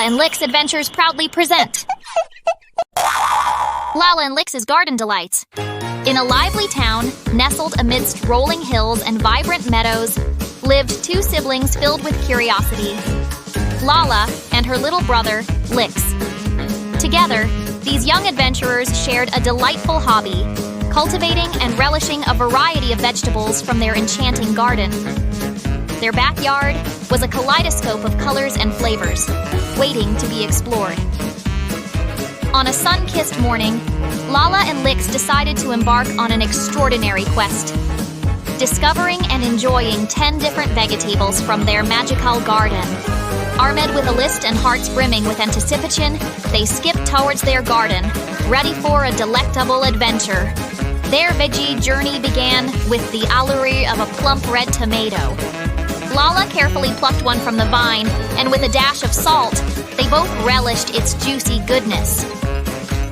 Lala and LixAdventures proudly present Lala and Lix's Garden Delights. In a lively town, nestled amidst rolling hills and vibrant meadows, lived two siblings filled with curiosity, Lala and her little brother, Lix. Together, these young adventurers shared a delightful hobby, cultivating and relishing a variety of vegetables from their enchanting garden. Their backyard was a kaleidoscope of colors and flavors, waiting to be explored. On a sun-kissed morning, Lala and Lix decided to embark on an extraordinary quest, discovering and enjoying 10 different vegetables from their magical garden. Armed with a list and hearts brimming with anticipation, they skipped towards their garden, ready for a delectable adventure. Their veggie journey began with the allure of a plump red tomato. Lala carefully plucked one from the vine, and with a dash of salt, they both relished its juicy goodness.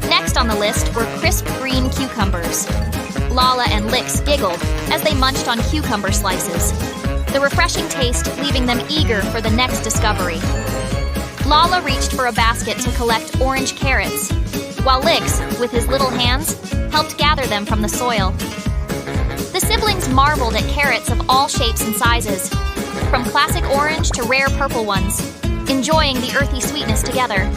Next on the list were crisp green cucumbers. Lala and Lix giggled as they munched on cucumber slices, the refreshing taste leaving them eager for the next discovery. Lala reached for a basket to collect orange carrots, while Lix, with his little hands, helped gather them from the soil. The siblings marveled at carrots of all shapes and sizes, from classic orange to rare purple ones, enjoying the earthy sweetness together.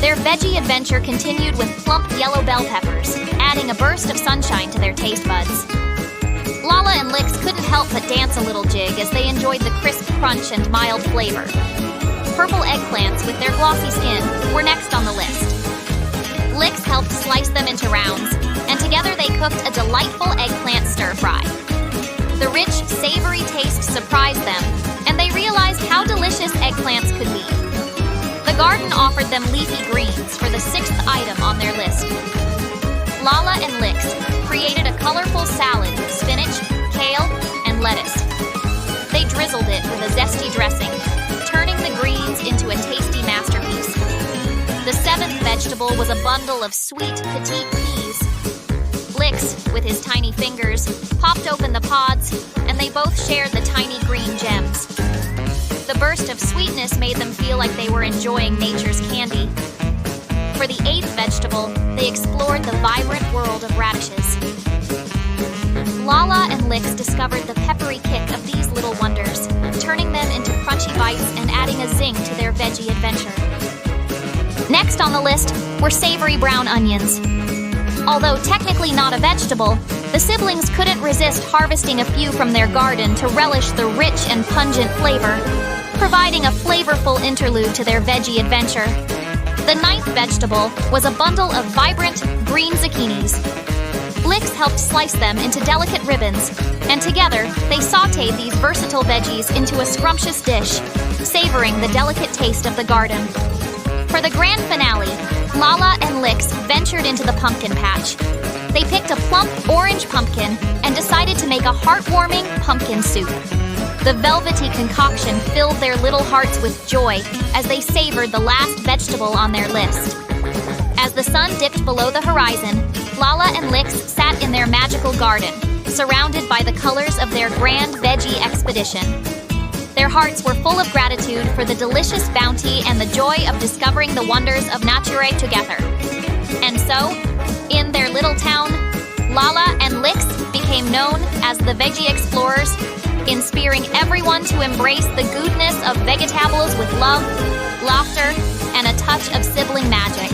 Their veggie adventure continued with plump yellow bell peppers, adding a burst of sunshine to their taste buds. Lala and Lix couldn't help but dance a little jig as they enjoyed the crisp crunch and mild flavor. Purple eggplants with their glossy skin were next on the list. Lix helped slice them into rounds, and together they cooked a delightful eggplant stir-fry. The rich, savory taste surprised them, and they realized how delicious eggplants could be. The garden offered them leafy greens for the 6th item on their list. Lala and Lix created a colorful salad with spinach, kale, and lettuce. They drizzled it with a zesty dressing, turning the greens into a tasty masterpiece. The 7th vegetable was a bundle of sweet, petite peas. Lix, with his tiny fingers, popped open the pods, and they both shared the tiny green gems. The burst of sweetness made them feel like they were enjoying nature's candy. For the 8th vegetable, they explored the vibrant world of radishes. Lala and Lix discovered the peppery kick of these little wonders, turning them into crunchy bites and adding a zing to their veggie adventure. Next on the list were savory brown onions. Although technically not a vegetable, the siblings couldn't resist harvesting a few from their garden to relish the rich and pungent flavor, providing a flavorful interlude to their veggie adventure. The 9th vegetable was a bundle of vibrant green zucchinis. Lix helped slice them into delicate ribbons, and together they sautéed these versatile veggies into a scrumptious dish, savoring the delicate taste of the garden. For the grand finale, Lala and Lix ventured into the pumpkin patch. They picked a plump orange pumpkin and decided to make a heartwarming pumpkin soup. The velvety concoction filled their little hearts with joy as they savored the last vegetable on their list. As the sun dipped below the horizon, Lala and Lix sat in their magical garden, surrounded by the colors of their grand veggie expedition. Their hearts were full of gratitude for the delicious bounty and the joy of discovering the wonders of nature together. And so, in their little town, Lala and Lix became known as the Veggie Explorers, inspiring everyone to embrace the goodness of vegetables with love, laughter, and a touch of sibling magic.